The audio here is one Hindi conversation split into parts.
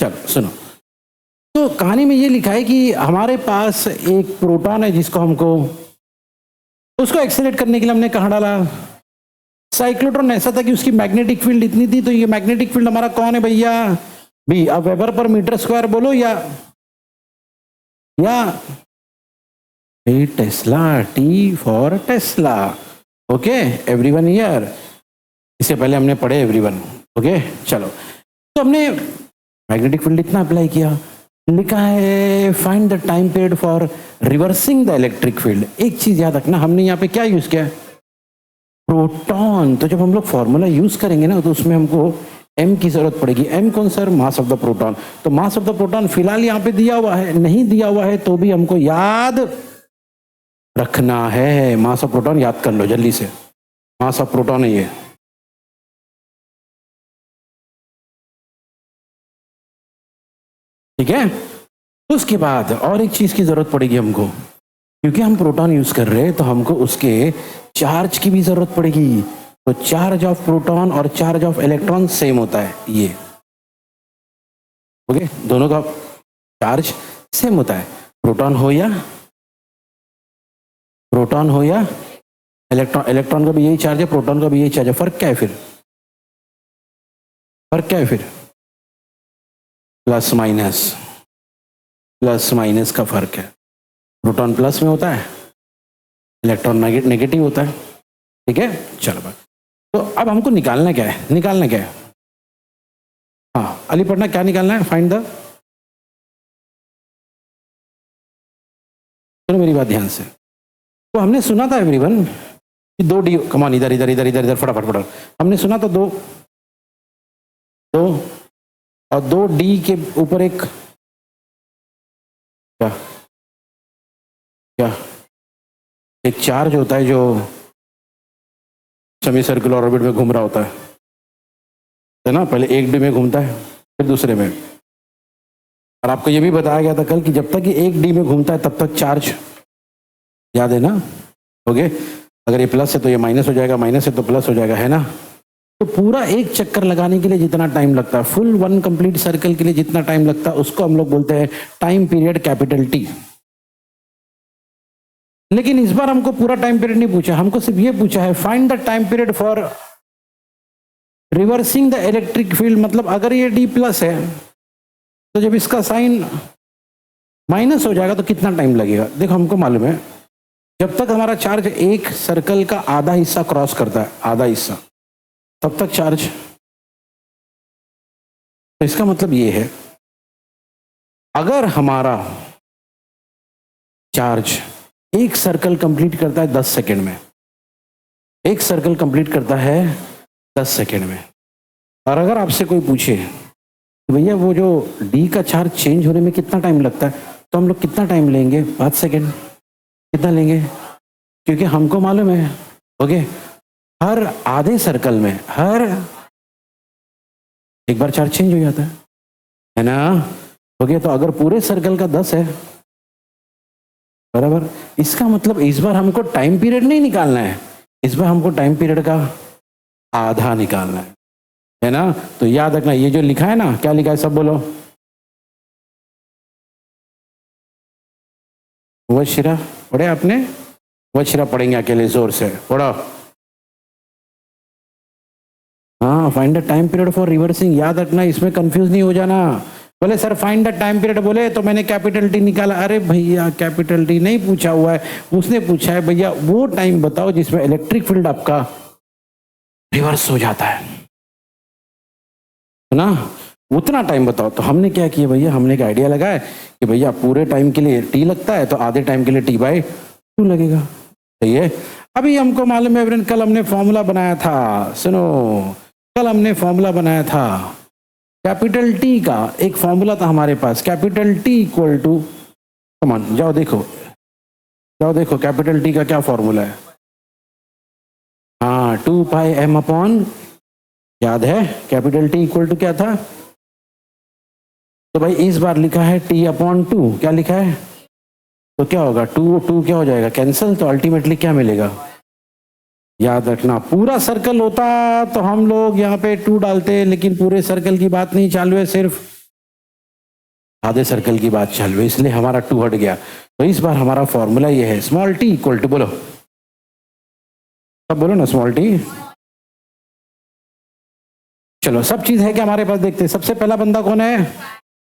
चलो सुनो, तो कहानी में ये लिखा है कि हमारे पास एक प्रोटॉन है जिसको हमको उसको एक्सेलरेट करने के लिए हमने कहाँ डाला, साइक्लोट्रॉन। ऐसा था कि उसकी मैग्नेटिक फील्ड इतनी थी, तो ये मैग्नेटिक फील्ड हमारा कौन है भैया, बी। अब वेबर पर मीटर स्क्वायर बोलो या Tesla, T for Tesla. Okay everyone here, इससे पहले हमने पढ़े एवरीवन। ओके चलो, तो हमने मैग्नेटिक फील्ड इतना अप्लाई किया, लिखा है find the time period for reversing the electric field. एक चीज याद रखना, हमने यहाँ पे क्या यूज किया, प्रोटॉन। तो जब हम लोग फॉर्मूला यूज करेंगे ना, तो उसमें हमको m की जरूरत पड़ेगी। m कौन sir, mass of the proton. तो मास ऑफ द प्रोटॉन फिलहाल यहाँ पे दिया हुआ है, नहीं दिया हुआ है तो भी हमको याद रखना है। मास ऑफ प्रोटॉन याद कर लो जल्दी से, मास ऑफ प्रोटॉन है ये। ठीक है, उसके बाद और एक चीज की जरूरत पड़ेगी हमको, क्योंकि हम प्रोटॉन यूज कर रहे हैं तो हमको उसके चार्ज की भी जरूरत पड़ेगी। तो चार्ज ऑफ प्रोटॉन और चार्ज ऑफ इलेक्ट्रॉन सेम होता है ये। ओके, दोनों का चार्ज सेम होता है, प्रोटॉन हो या इलेक्ट्रॉन। इलेक्ट्रॉन का भी यही चार्ज है, प्रोटॉन का भी यही चार्ज है। फर्क क्या है फिर, प्लस माइनस का फर्क है। प्रोटॉन प्लस में होता है, इलेक्ट्रॉन नेगेटिव होता है। ठीक है, चलो बात। तो अब हमको निकालना क्या है, हाँ अली पढ़ना, क्या निकालना है, फाइंड द, सुनो मेरी बात ध्यान से। तो हमने सुना था एवरीवन कि 2d, कमान इधर इधर इधर इधर इधर फटाफट, हमने सुना था 2 और 2d के ऊपर एक क्या एक चार्ज होता है जो सेमी सर्कुलर ऑर्बिट में घूम रहा होता है ना। पहले एक डी में घूमता है, फिर दूसरे में। और आपको ये भी बताया गया था कल कि जब तक ये एक डी में घूमता है तब तक चार्ज, याद है ना। ओके, अगर ये प्लस है तो ये माइनस हो जाएगा, माइनस है तो प्लस हो जाएगा, है ना। तो पूरा एक चक्कर लगाने के लिए जितना टाइम लगता है, फुल वन कंप्लीट सर्कल के लिए जितना टाइम लगता है, उसको हम लोग बोलते हैं टाइम पीरियड, कैपिटल टी। लेकिन इस बार हमको पूरा टाइम पीरियड नहीं पूछा, हमको सिर्फ ये पूछा है find the time period for reversing the electric field. मतलब अगर ये डी प्लस है तो जब इसका साइन माइनस हो जाएगा तो कितना टाइम लगेगा। देखो हमको मालूम है, जब तक हमारा चार्ज एक सर्कल का आधा हिस्सा क्रॉस करता है, आधा हिस्सा, तब तक चार्ज। तो इसका मतलब ये है, अगर हमारा चार्ज एक सर्कल कंप्लीट करता है 10 सेकेंड में, एक सर्कल कंप्लीट करता है 10 सेकेंड में, और अगर आपसे कोई पूछे भैया वो जो डी का चार्ज चेंज होने में कितना टाइम लगता है, तो हम लोग कितना टाइम लेंगे, 5 सेकेंड। कितना लेंगे, क्योंकि हमको मालूम है ओके, हर आधे सर्कल में हर एक बार चार्ज चेंज हो जाता है ना। ओके, तो अगर पूरे सर्कल का 10 है बराबर, इसका मतलब इस बार हमको टाइम पीरियड नहीं निकालना है, इस बार हमको टाइम पीरियड का आधा निकालना है ना। तो याद रखना, ये जो लिखा है ना, क्या लिखा है सब बोलो, वशिरा पढ़े आपने, वशिरा पढ़ेंगे अकेले जोर से पढ़ो। हाँ, find the time period for reversing, याद रखना, इसमें कंफ्यूज नहीं हो जाना। बोले sir find the time period, बोले तो मैंने कैपिटल टी निकाला। अरे भैया कैपिटल टी नहीं पूछा हुआ है, उसने पूछा है भैया वो टाइम बताओ जिसमें इलेक्ट्रिक फील्ड आपका रिवर्स हो जाता है ना, उतना टाइम बताओ। तो हमने क्या किया भैया, हमने एक आइडिया लगाया कि भैया पूरे टाइम के लिए टी लगता है तो आधे टाइम के लिए टी बाई 2 लगेगा। सही है। अभी हमको मालूम है फ्रेंड, कल हमने फॉर्मूला बनाया था, सुनो, कल हमने फॉर्मूला बनाया था कैपिटल टी का। एक फॉर्मूला था हमारे पास, कैपिटल टी इक्वल टू, कमान जाओ देखो कैपिटल टी का क्या फॉर्मूला है। हाँ, 2 पाई एम अपॉन, याद है कैपिटल टी इक्वल टू क्या था। तो भाई इस बार लिखा है टी अपॉन 2, क्या लिखा है, तो क्या होगा 2 क्या हो जाएगा, कैंसिल। तो अल्टीमेटली क्या मिलेगा, याद रखना, पूरा सर्कल होता तो हम लोग यहाँ पे 2 डालते, लेकिन पूरे सर्कल की बात नहीं चालू है, सिर्फ आधे सर्कल की बात चल रही, इसलिए हमारा 2 हट गया। तो इस बार हमारा फॉर्मूला ये है, स्मॉल टी इक्वल टू, बोलो सब बोलो ना, स्मॉल टी। चलो सब चीज है कि हमारे पास, देखते हैं सबसे पहला बंदा कौन है,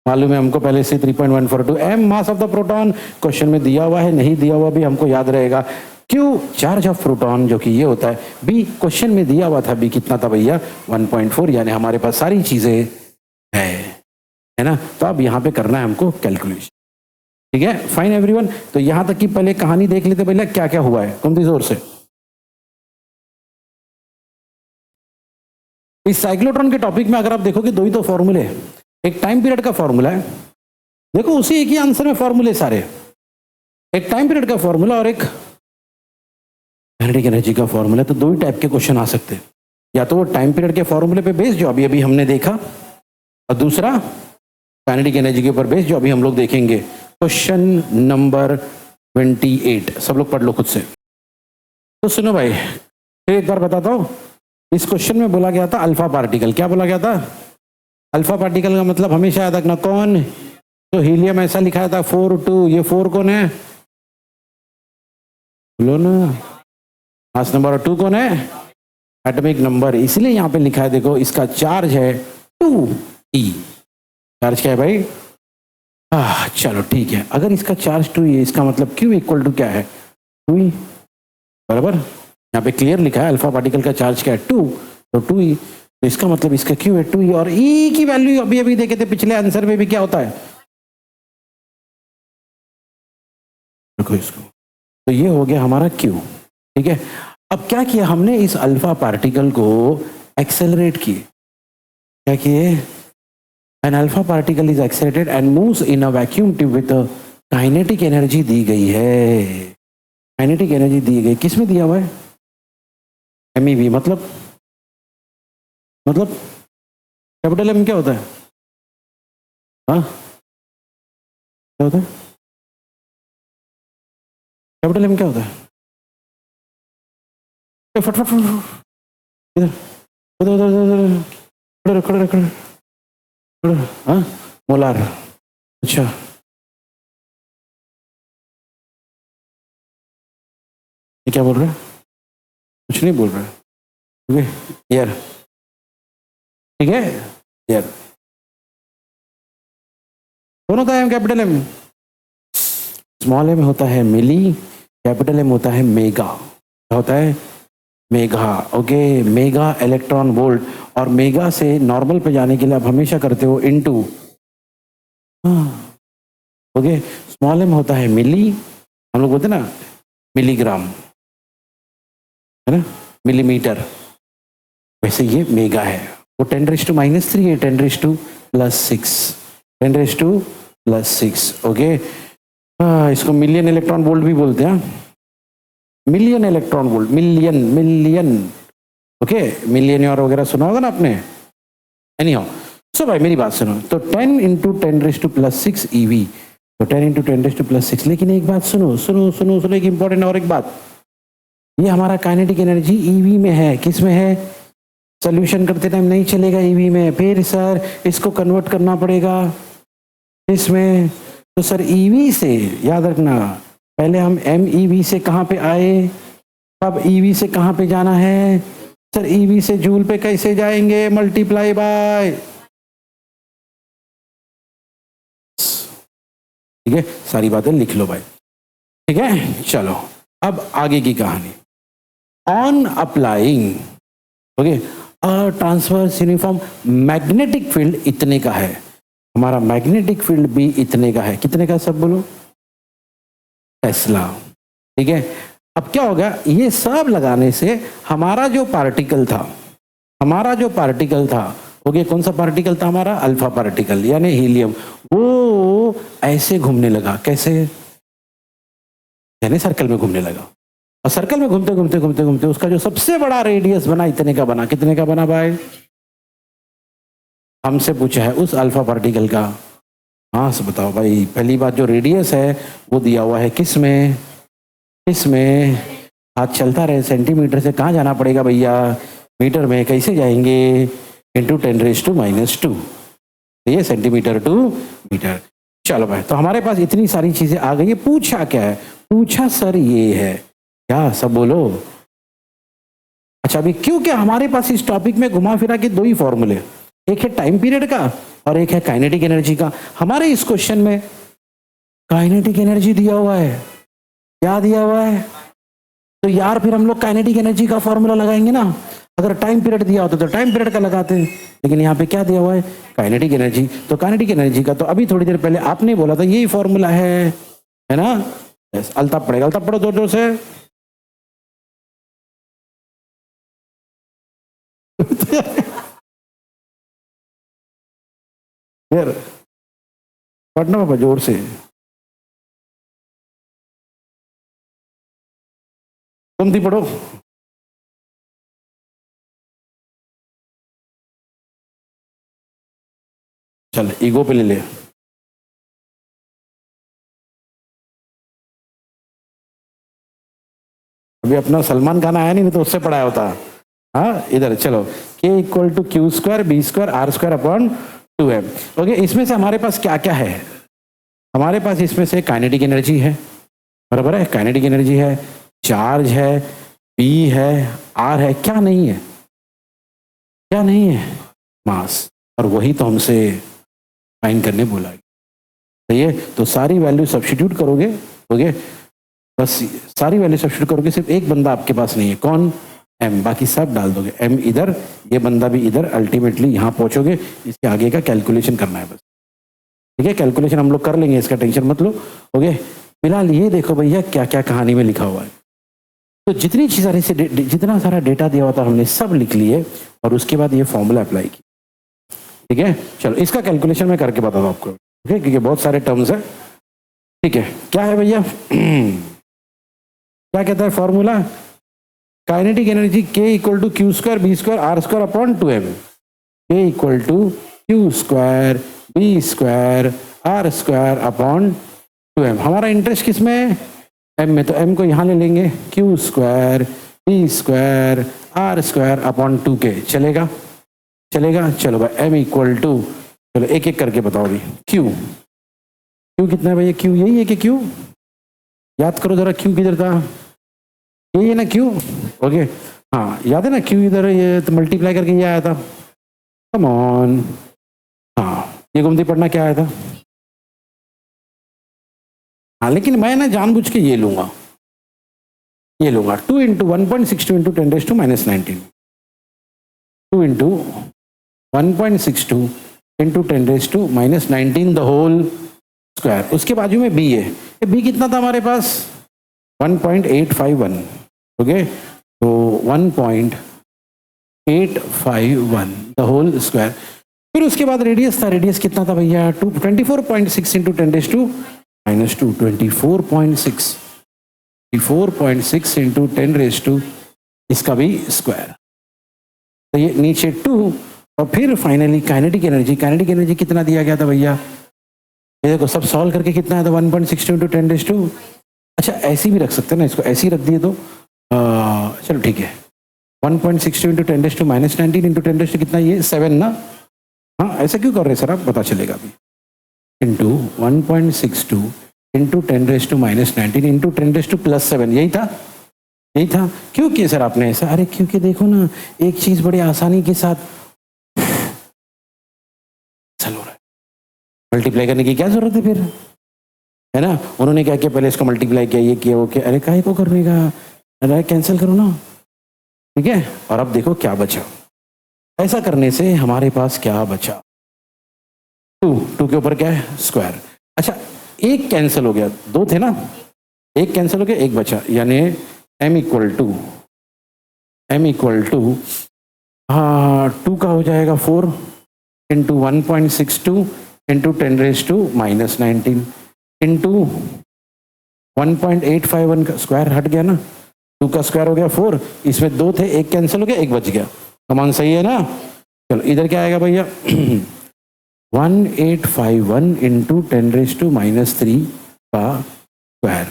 मालूम है हमको पहले से 3.142 m mass of the proton. Question में दिया हुआ है, नहीं दिया हुआ भी हमको याद रहेगा। Q चार्ज ऑफ प्रोटॉन जो कि ये होता है। B क्वेश्चन में दिया हुआ था, B कितना था भैया 1.4, यानी हमारे पास सारी चीजें है ना। तो अब यहाँ पे करना है हमको कैलकुलेशन, ठीक है फाइन एवरीवन। तो यहां तक की पहले कहानी देख लेते भैया, क्या क्या हुआ है, कौन सी जोर से। इस साइक्लोट्रॉन के टॉपिक में अगर आप देखोगे दो ही तो फॉर्मूले, एक टाइम पीरियड का फॉर्मूला है, देखो उसी एक ही आंसर में फॉर्मूले सारे, एक टाइम पीरियड का फॉर्मूला और एक काइनेटिक एनर्जी का फॉर्मूला। तो दो ही टाइप के क्वेश्चन आ सकते हैं, या तो वो टाइम पीरियड के फॉर्मूले पे बेस्ड जो अभी अभी हमने देखा, और दूसरा काइनेटिक एनर्जी के ऊपर बेस्ड जो अभी हम लोग देखेंगे। क्वेश्चन नंबर 28, सब लोग पढ़ लो खुद से। तो सुनो भाई, फिर एक बार बताता हूं, इस क्वेश्चन में बोला गया था अल्फा पार्टिकल। क्या बोला गया था, अल्फा पार्टिकल का मतलब हमेशा याद रखना कौन, तो हीलियम ऐसा लिखा था 4 2, ये 4 कौन है, बोलो ना, मास नंबर, और 2 कौन है, एटॉमिक नंबर, इसलिए यहां पे लिखा है देखो, इसका चार्ज है 2e। चार्ज क्या है भाई, चलो ठीक है, अगर इसका चार्ज 2e है, इसका मतलब Q इक्वल टू क्या है 2e, बराबर। यहाँ पे क्लियर लिखा है अल्फा पार्टिकल का चार्ज क्या है 2, तो 2e, तो इसका मतलब इसका Q है 2e, और E की वैल्यू अभी अभी देखे थे पिछले आंसर में भी क्या होता है, देखो इसको, तो ये हो गया हमारा Q, ठीक है। अब क्या किया हमने, इस अल्फा पार्टिकल को एक्सेलरेट किए, क्या किए, an alpha particle is accelerated and moves in a vacuum tube with kinetic energy दी गई है, काइनेटिक एनर्जी दी गई, किसमें दिया हुआ है, MeV, मतलब कैपिटल M क्या होता है, हाँ क्या होता है, कैपिटल M क्या होता है, फट फट फट, इधर उधर उधर उधर, खड़े खड़े, हाँ मोलार, अच्छा ये क्या बोल रहा है, कुछ नहीं बोल रहा है, ठीक है यार, ठीक है यार, कौन होता है कैपिटल M, स्मॉल m होता है मिली, कैपिटल M होता है मेगा, क्या होता है mega, okay, mega electron volt, और मेगा से नॉर्मल पे जाने के लिए आप हमेशा करते हो इनटू, ओके, स्मॉल m होता है मिली, हम लोग बोलते ना मिलीग्राम, है ना, मिलीमीटर, वैसे ये मेगा है, वो 10⁻³ है, 10⁻+6, 10⁻+6, ओके। इसको मिलियन इलेक्ट्रॉन वोल्ट भी बोलते हैं, million electron volt, million, okay, million वगैरह सुना होगा ना आपने, एनीहाउ, सो भाई मेरी बात सुनो, तो 10 × 10⁻+6 EV, तो 10 × 10⁻+6, लेकिन एक बात सुनो सुनो सुनो सुनो, एक इंपॉर्टेंट और एक बात, ये हमारा काइनेटिक एनर्जी EV में है, किस में है, सोल्यूशन करते टाइम नहीं चलेगा EV में, फिर सर इसको कन्वर्ट करना पड़ेगा इसमें, तो सर EV से याद रखना, पहले हम MeV से कहाँ पे आए, अब EV से कहाँ पे जाना है, सर EV से जूल पे कैसे जाएंगे, मल्टीप्लाई बाय, ठीक है, सारी बातें लिख लो भाई, ठीक है। चलो अब आगे की कहानी, on applying, okay, transverse uniform magnetic field इतने का है, हमारा मैग्नेटिक फील्ड भी इतने का है, कितने का सब बोलो, टेस्ला, ठीक है। अब क्या होगा, ये सब लगाने से हमारा जो पार्टिकल था, ओके, कौन सा पार्टिकल था हमारा, अल्फा पार्टिकल यानी हीलियम, वो ऐसे घूमने लगा, कैसे, यानी सर्कल में घूमने लगा, और सर्कल में घूमते घूमते घूमते घूमते उसका जो सबसे बड़ा रेडियस बना इतने का बना, कितने का बना भाई, हमसे पूछा है उस अल्फा पार्टिकल का, हाँ से बताओ भाई, पहली बात जो रेडियस है वो दिया हुआ है किस में, हाथ चलता रहे, सेंटीमीटर से कहाँ जाना पड़ेगा भैया, मीटर में, कैसे जाएंगे, × 10⁻², ये सेंटीमीटर टू मीटर, चलो भाई, तो हमारे पास इतनी सारी चीजें आ गई है। पूछा क्या है? पूछा सर ये है क्या, सब बोलो। अच्छा, अभी क्योंकि हमारे पास इस टॉपिक में घुमा फिरा के दो ही फॉर्मूले, एक है टाइम पीरियड का और एक है काइनेटिक एनर्जी का। हमारे इस क्वेश्चन में काइनेटिक एनर्जी दिया हुआ है, क्या दिया हुआ है? तो यार फिर हम लोग काइनेटिक एनर्जी का फॉर्मूला लगाएंगे ना। अगर टाइम पीरियड दिया होता तो टाइम पीरियड का लगाते हैं, लेकिन यहाँ पे क्या दिया हुआ है? Kinetic energy. तो काइनेटिक एनर्जी का तो अभी थोड़ी देर पहले आपने बोला था यही फॉर्मूला है ना। यस, अल्ताफ पड़ेगा, अल्ताफ पढ़ो जोर जोर से। फिर पढ़ना बाबा जोर से। तुम थी पढ़ो। चल ईगो पे ले ले। अभी अपना सलमान खान आया नहीं तो उससे पढ़ाया होता। हाँ इधर चलो, K equal to q square b square r square upon 2m। Okay, इसमें से हमारे पास क्या क्या है? हमारे पास इसमें से काइनेटिक एनर्जी है, बराबर है, काइनेटिक एनर्जी है, चार्ज है, पी है, आर है, क्या नहीं है? क्या नहीं है? मास। और वही तो हमसे फाइंड करने बोला है। सही है, तो सारी वैल्यू सब्स्टिट्यूट करोगे। ओके, बस सारी वैल्यू सब्स्टिट्यूट करोगे, सिर्फ एक बंदा आपके पास नहीं है, कौन? m, बाकी सब डाल दोगे, m इधर, ये बंदा भी इधर, अल्टीमेटली यहाँ पहुंचोगे। इसके आगे का कैलकुलेशन करना है बस, ठीक है? कैलकुलेशन हम लोग कर लेंगे, इसका टेंशन मत लो। ओके, फिलहाल ये देखो भैया क्या क्या कहानी में लिखा हुआ है। तो जितनी सारी से जितना सारा डेटा दिया हुआ था हमने सब लिख लिए और उसके बाद ये फॉर्मूला अप्लाई की, ठीक है? चलो इसका कैलकुलेशन मैं करके बताता हूँ आपको, ठीक है? क्योंकि बहुत सारे टर्म्स है, ठीक है? क्या है भैया? क्या कहता है formula? Kinetic energy K equal to q square b square r square upon 2m। K equal to q square b square r square upon 2m। हमारा इंटरेस्ट किस में है? m में, तो m को यहाँ ले लेंगे, q square b square r square upon 2k। चलेगा? चलेगा। चलो भाई m इक्वल टू, चलो एक एक करके बताओ अभी। q कितना है भैया? q यही है कि q, याद करो जरा, q किधर था? यही है ना q। ओके, हाँ याद है ना q इधर, ये तो मल्टीप्लाई करके ये आया था। कम ऑन, हाँ ये गुमती पढ़ना क्या आया था? हाँ लेकिन मैं ना जानबूझ के ये लूंगा, 2 into 1.62 into 10⁻⁻19, 2 into 1.62 into 10⁻⁻19 the whole square. उसके बाजू में b है, ये b कितना था हमारे पास? 1.851। ओके, तो 1.851 द होल स्क्वायर। फिर उसके बाद रेडियस था, रेडियस कितना था भैया? 24.6 इंटू 10⁻⁻2, 24.6 इंटू 10⁻⁻2, इसका भी स्क्वायर। तो ये नीचे 2 और फिर फाइनली काइनेटिक एनर्जी कितना दिया गया था भैया? ये देखो, सब सॉल्व करके कितना है? 1.62 इंटू 10⁻²। अच्छा ऐसे भी रख सकते हैं ना, इसको ऐसे ही रख दिए तो चलो ठीक है, 1.62 इंटू 10⁻⁻19 इंटू 10⁻² कितना? ये 7 ना। हाँ ऐसा क्यों कर रहे सर आप, पता चलेगा अभी। इंटू 1.62 इंटू 10⁻⁻19 इंटू 10⁻+7, यही था, यही था। क्यों किया सर आपने ऐसा? अरे क्योंकि देखो ना, एक चीज बड़ी आसानी के साथ चल हो रहा है, मल्टीप्लाई करने की क्या जरूरत है फिर, है ना? उन्होंने क्या किया, पहले इसको मल्टीप्लाई किया, ये किया, वो किया, अरे काहे को करने का, अरे कैंसिल करो ना, ठीक है? और अब देखो क्या बचा, ऐसा करने से हमारे पास क्या बचा? 2 के ऊपर क्या है? स्क्वायर। अच्छा एक कैंसिल हो गया, 2 थे ना, एक कैंसिल हो गया, एक बचा, यानी m इक्वल टू हाँ 2 का हो जाएगा 4 इंटू 1.62 इंटू 10⁻⁻19 इंटू 1.851 का स्क्वायर हट गया ना, 2 का स्क्वायर हो गया 4, इसमें 2 थे, एक कैंसिल हो गया, एक बच गया। कमान सही है ना? चलो इधर क्या आएगा भैया? 1851 इंटू 10⁻³ का स्क्वायर।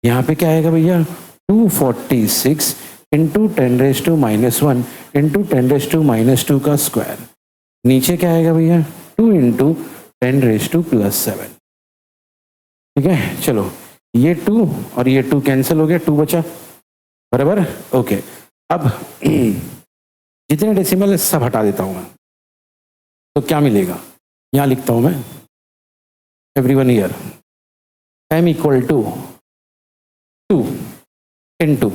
यहाँ पे क्या आएगा भैया? 246 इंटू 10⁻⁻1 इंटू 10⁻² का स्क्वायर। नीचे क्या आएगा भैया? 2 इंटू 10⁻+7। ठीक है, चलो ये 2 और ये 2 कैंसिल हो गया, 2 बचा, बराबर। ओके, अब जितने डेसिमल है सब हटा देता हूं मैं, तो क्या मिलेगा, यहां लिखता हूं मैं, everyone here, m equal to 2 into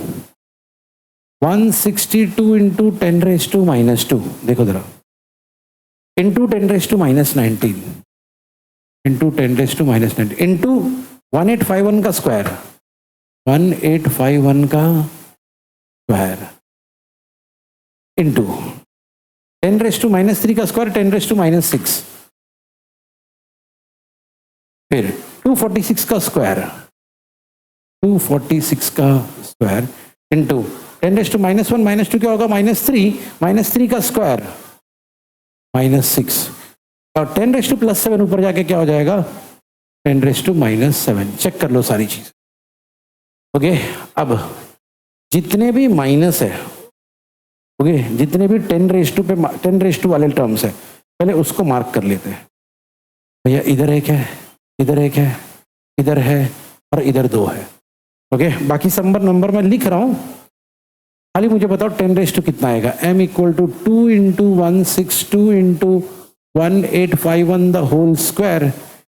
162 into 10⁻⁻², देखो जरा, इंटू 10⁻⁻19 इंटू 10⁻⁻19 इंटू 1851 का स्क्वायर, 1851 का स्क्वायर इंटू 10⁻³ का स्क्वायर 10⁻⁻6, फिर 246 का स्क्वायर, 246 का स्क्वायर इंटू 10⁻⁻1 -2 क्या होगा, -3 का स्क्वायर -6, और 10⁻+7 ऊपर जाके क्या हो जाएगा, 10⁻⁻7। चेक कर लो सारी चीज। ओके, अब जितने भी माइनस है, ओके, जितने भी 10⁻² वाले टर्म्स है, पहले उसको मार्क कर लेते हैं। भैया इधर एक है, इधर एक है, इधर है और इधर 2 है। ओके, बाकी सब नंबर मैं लिख रहा हूं, खाली मुझे बताओ 10⁻² कितना आएगा। m equal to 2 into 162 into 1851 the whole square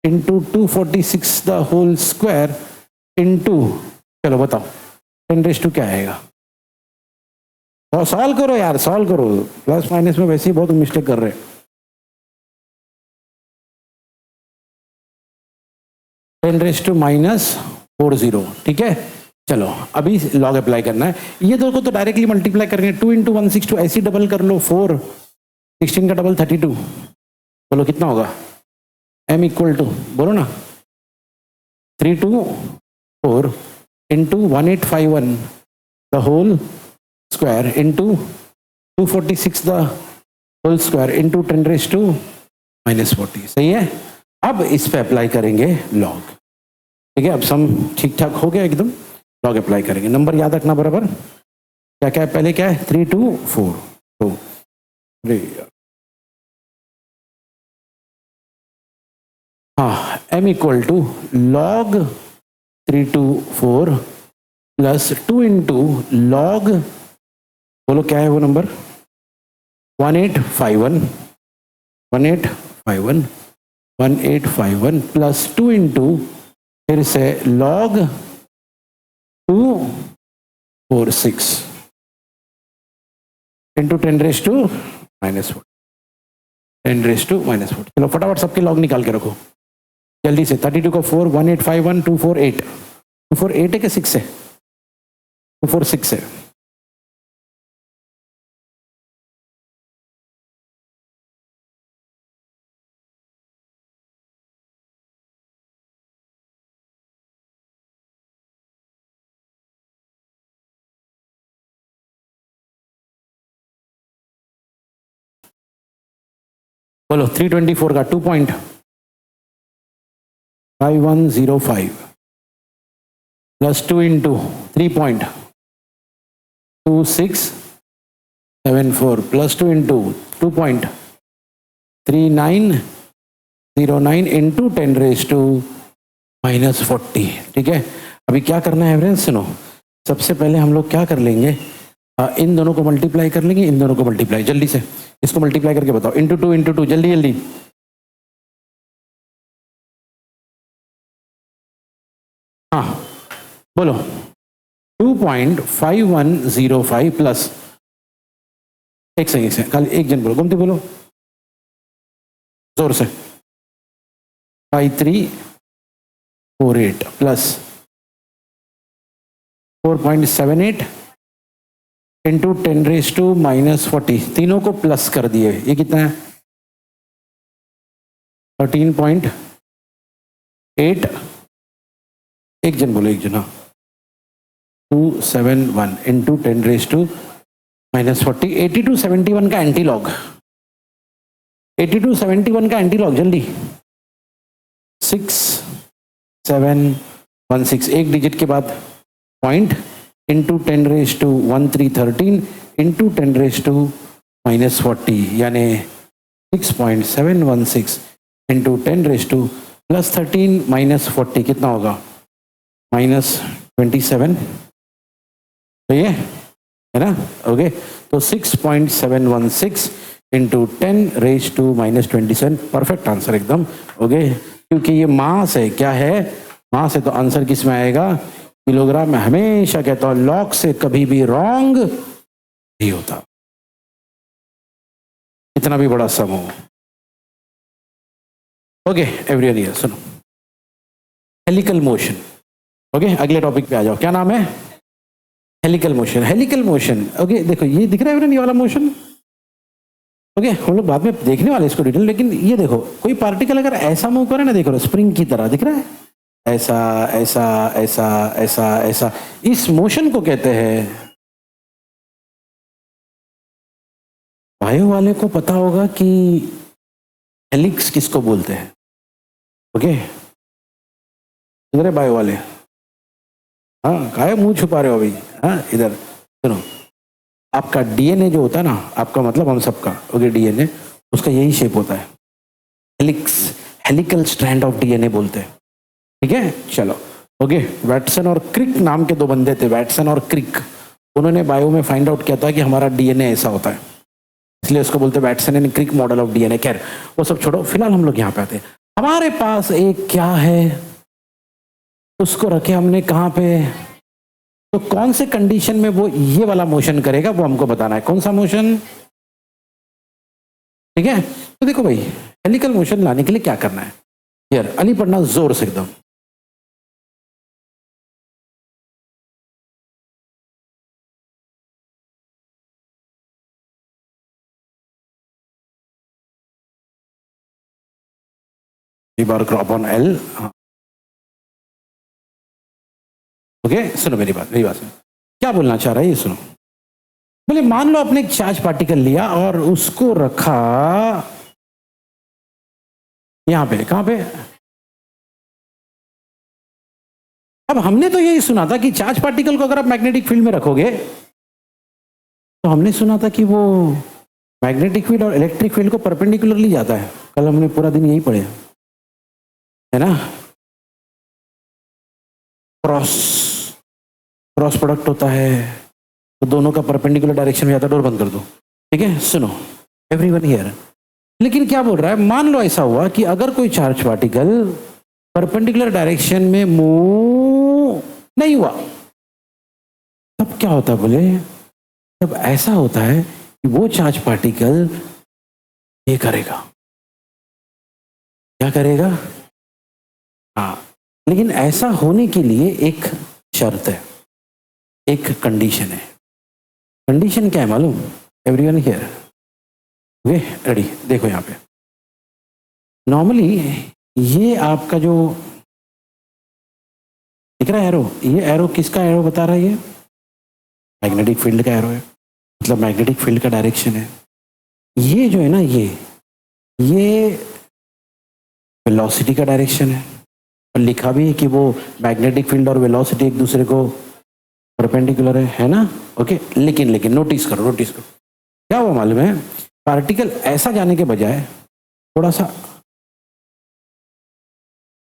into 246 the whole square into, चलो बताओ 10⁻² क्या आएगा। और सॉल्व करो यार, सॉल्व करो, प्लस माइनस में वैसे ही बहुत मिस्टेक कर रहे हैं। 10⁻⁻40, ठीक है। चलो अभी लॉग अप्लाई करना है, ये दो को तो डायरेक्टली मल्टीप्लाई करेंगे, 2 इंटू 162 ऐसी डबल कर लो, 4, 16 का डबल 32, बोलो कितना होगा, m इक्वल टू, बोलो ना, 324 into 1851 the whole square into 246 the whole square into 10⁻⁻40, सही है। अब इस पे अप्लाई करेंगे लॉग, ठीक है। अब सम ठीक ठाक हो गया एकदम, लॉग अप्लाई करेंगे। नंबर याद रखना बराबर, क्या क्या है, पहले क्या है, 3 2 4, तो हाँ, m equal to log 324 plus 2 into log, बोलो क्या है वो नंबर, 1851 प्लस 2 इंटू फिर से लॉग 246 इंटू 10⁻⁻40, 10⁻⁻40। चलो फटाफट सबके लॉग निकाल के रखो जल्दी से। 32 को 4, 1851, 248, 248 है कि 6 है, 246 है। बोलो 324 का 2.5105 plus 2 into 3.2674 plus 2 into 2.3909 into 10⁻⁻40, ठीक है। अभी क्या करना है फ्रेंड्स, सुनो, सबसे पहले हम लोग क्या कर लेंगे, इन दोनों को मल्टीप्लाई कर लेंगे, इन दोनों को मल्टीप्लाई, जल्दी से इसको मल्टीप्लाई करके बताओ, इंटू 2, जल्दी जल्दी। हाँ बोलो, 2.5105 प्लस, एक सेकंड से, खाली एक जन बोलो, गुमती बोलो जोर से, 5348 प्लस 4.78 इंटू 10⁻⁻40, तीनों को प्लस कर दिए, ये कितना है, 13.8, एक जन बोलो, एक जन, हाँ, 271 इंटू 10⁻⁻40, 8271 का एंटीलॉग, 8271 का एंटीलॉग, जल्दी, 6716, एक डिजिट के बाद पॉइंट इंटू 10⁻1313 इंटू 10⁻⁻40, यानी 6.716 इंटू 10⁻⁻ +13 -40 कितना होगा? -27, तो ये है ना? ओके, तो 6.716 इंटू 10⁻⁻27, परफेक्ट आंसर एकदम। ओके, क्योंकि ये मास है, क्या है? मास है, तो आंसर किस में आएगा? किलोग्राम में। हमेशा कहता हूं लॉग से कभी भी रॉन्ग नहीं होता, इतना भी बड़ा सम हो। ओके एवरीवन, ये सुनो, हेलिकल मोशन। ओके, अगले टॉपिक पे आ जाओ। क्या नाम है? Helical motion. Helical motion, okay देखो ये दिख रहा है एवरीवन, ये वाला मोशन। ओके, हम लोग बाद में देखने वाले इसको डिटेल, लेकिन ये देखो कोई पार्टिकल अगर ऐसा मूव करे ना, देखो स्प्रिंग की तरह दिख रहा है, ऐसा ऐसा ऐसा ऐसा ऐसा, इस मोशन को कहते हैं। बायो वाले को पता होगा कि हेलिक्स किसको बोलते हैं। ओके, इधर बायो वाले, हाँ काहे मुंह छुपा रहे हो अभी? हाँ इधर सुनो, आपका डीएनए जो होता है ना, आपका मतलब हम सबका, ओके डीएनए, उसका यही शेप होता है, helix, helical strand of DNA बोलते हैं। ठीक है, चलो ओके। वैटसन और क्रिक नाम के दो बंदे थे, वैटसन और क्रिक, उन्होंने बायो में फाइंड आउट किया था कि हमारा डीएनए ऐसा होता है, इसलिए उसको बोलते हैं Watson and Crick model of DNA. खैर वो सब छोड़ो, फिलहाल हम लोग यहाँ पे आते हैं। हमारे पास एक क्या है, उसको रखे हमने कहाँ पे, तो कौन से कंडीशन में वो ये वाला मोशन करेगा वो हमको बताना है, कौन सा मोशन। ठीक है, तो देखो भाई, हेलिकल मोशन लाने के लिए क्या करना है, यार अली पढ़ना जोर से एकदम। बार अपॉन एल। ओके सुनो मेरी बात, सुनो क्या बोलना चाह रहा है, ये सुनो। बोले मान लो आपने एक चार्ज पार्टिकल लिया और उसको रखा यहां पे, कहां पे? अब हमने तो यही सुना था कि चार्ज पार्टिकल को अगर आप मैग्नेटिक फील्ड में रखोगे, तो हमने सुना था कि वो मैग्नेटिक फील्ड और इलेक्ट्रिक फील्ड को परपेंडिकुलरली जाता है। कल हमने पूरा दिन यही पढ़े है ना, क्रॉस क्रॉस प्रोडक्ट होता है, तो दोनों का परपेंडिकुलर डायरेक्शन में जाता है। डोर बंद कर दो, ठीक है। सुनो एवरीवन हियर, लेकिन क्या बोल रहा है, मान लो ऐसा हुआ कि अगर कोई चार्ज पार्टिकल परपेंडिकुलर डायरेक्शन में मूव नहीं हुआ, तब क्या होता है? बोले तब ऐसा होता है कि वो चार्ज पार्टिकल ये करेगा, क्या करेगा? हाँ, लेकिन ऐसा होने के लिए एक शर्त है, एक कंडीशन है। कंडीशन क्या है मालूम? एवरीवन हियर, वे रेडी, देखो यहां पे नॉर्मली ये आपका जो दिख रहा है एरो, ये एरो किसका एरो बता रहा है? ये मैग्नेटिक फील्ड का एरो है, मतलब मैग्नेटिक फील्ड का डायरेक्शन है। ये जो है ना, ये वेलोसिटी का डायरेक्शन है, और लिखा भी है कि वो मैग्नेटिक फील्ड और वेलोसिटी एक दूसरे को परपेंडिकुलर है ना। ओके, लेकिन नोटिस करो क्या हुआ मालूम है, पार्टिकल ऐसा जाने के बजाय थोड़ा सा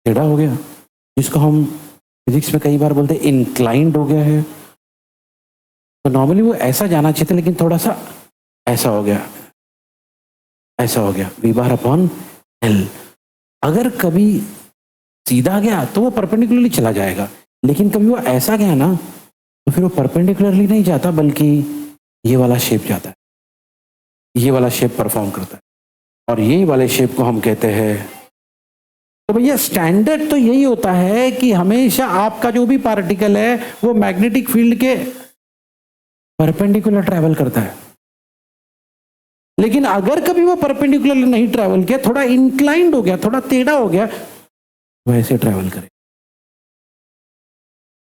टेढ़ा हो गया, जिसको हम फिजिक्स में कई बार बोलते हैं इंक्लाइंड हो गया है। तो नॉर्मली वो ऐसा जाना चाहिए था, लेकिन थोड़ा सा ऐसा हो गया, वी बार अपॉन एल। अगर कभी सीधा गया तो वो परपेंडिकुलरली चला जाएगा, लेकिन कभी वो ऐसा गया ना, तो फिर वो परपेंडिकुलरली नहीं जाता, बल्कि ये वाला शेप जाता है, ये वाला शेप परफॉर्म करता है, और यही वाले शेप को हम कहते हैं। तो भैया स्टैंडर्ड तो यही होता है कि हमेशा आपका जो भी पार्टिकल है वो मैग्नेटिक फील्ड के परपेंडिकुलर ट्रैवल करता है। लेकिन अगर कभी वो परपेंडिकुलर नहीं ट्रैवल किया, थोड़ा इंक्लाइंड हो गया, थोड़ा टेढ़ा हो गया, तो ऐसे ट्रैवल करे,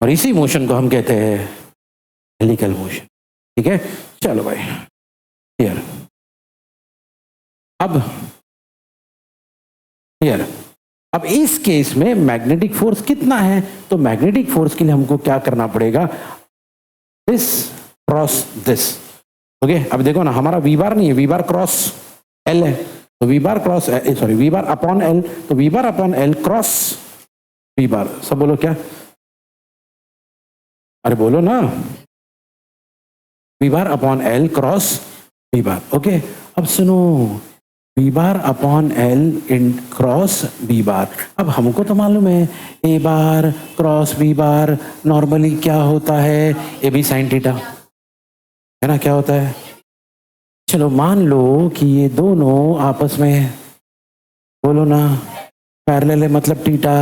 और इसी मोशन को हम कहते हैं हेलिकल मोशन। ठीक है, चलो भाई क्लियर। अब इस केस में मैग्नेटिक फोर्स कितना है, तो मैग्नेटिक फोर्स के लिए हमको क्या करना पड़ेगा, दिस क्रॉस दिस। ओके, अब देखो ना, हमारा वी बार नहीं है, वी बार क्रॉस एल है, तो V bar cross sorry V bar upon L, तो V bar upon L cross V bar. सब बोलो क्या, अरे बोलो ना, V bar upon L cross V bar. Okay, अब सुनो, V bar upon L in cross B bar. अब हमको तो मालूम है A bar cross B bar normally क्या होता है, ए बी साइन थीटा, है ना, क्या होता है। चलो मान लो कि ये दोनों आपस में, बोलो ना, पैरेलल है, मतलब थीटा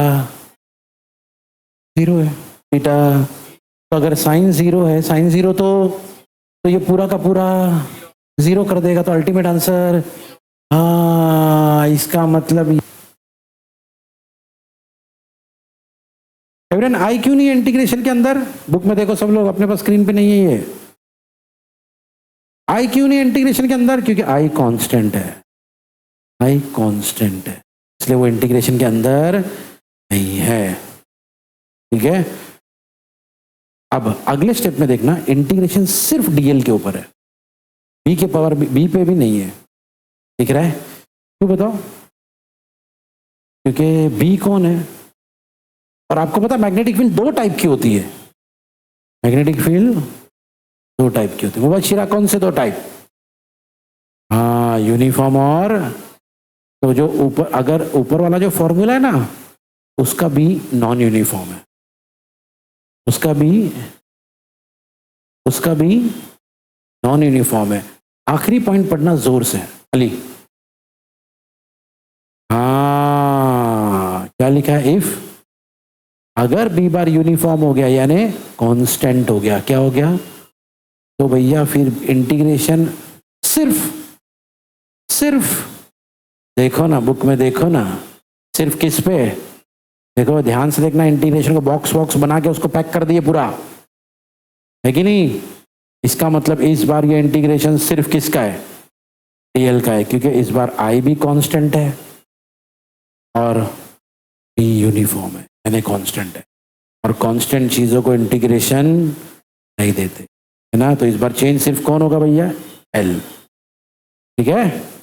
जीरो है, थीटा। तो अगर साइन जीरो है, साइन जीरो तो ये पूरा का पूरा जीरो कर देगा, तो अल्टीमेट आंसर, हाँ इसका मतलब एवरेन आई क्यों नहीं है इंटीग्रेशन के अंदर, बुक में देखो सब लोग, अपने पास स्क्रीन पे नहीं है ये। आई क्यों नहीं इंटीग्रेशन के अंदर, क्योंकि आई कांस्टेंट है, आई कांस्टेंट है, इसलिए वो इंटीग्रेशन के अंदर नहीं है। ठीक है, अब अगले स्टेप में देखना, इंटीग्रेशन सिर्फ डीएल के ऊपर है, बी के पावर बी पे भी नहीं है। दिख रहा है, क्यों बताओ, क्योंकि बी कौन है, और आपको पता मैग्नेटिक फील्ड दो टाइप की होती है, मैग्नेटिक फील्ड दो टाइप की होती है। मुबशिरा कौन से दो टाइप, हाँ यूनिफॉर्म और, तो जो ऊपर, अगर ऊपर वाला जो फॉर्मूला है ना, उसका भी नॉन यूनिफॉर्म है, उसका भी नॉन यूनिफॉर्म है। आखिरी पॉइंट पढ़ना जोर से अली, हाँ क्या लिखा है, इफ अगर बी बार यूनिफॉर्म हो गया यानी कांस्टेंट हो गया, क्या हो गया, तो भैया फिर इंटीग्रेशन सिर्फ देखो ना, बुक में देखो ना, सिर्फ किस पे देखो, ध्यान से देखना, इंटीग्रेशन को बॉक्स बना के उसको पैक कर दिए पूरा, है कि नहीं। इसका मतलब इस बार ये इंटीग्रेशन सिर्फ किसका है, डीएल का है, क्योंकि इस बार आई भी कांस्टेंट है और बी यूनिफॉर्म है यानी कांस्टेंट है, और कांस्टेंट चीजों को इंटीग्रेशन नहीं देते, है ना। तो इस बार चेंज सिर्फ कौन होगा भैया, एल, ठीक है।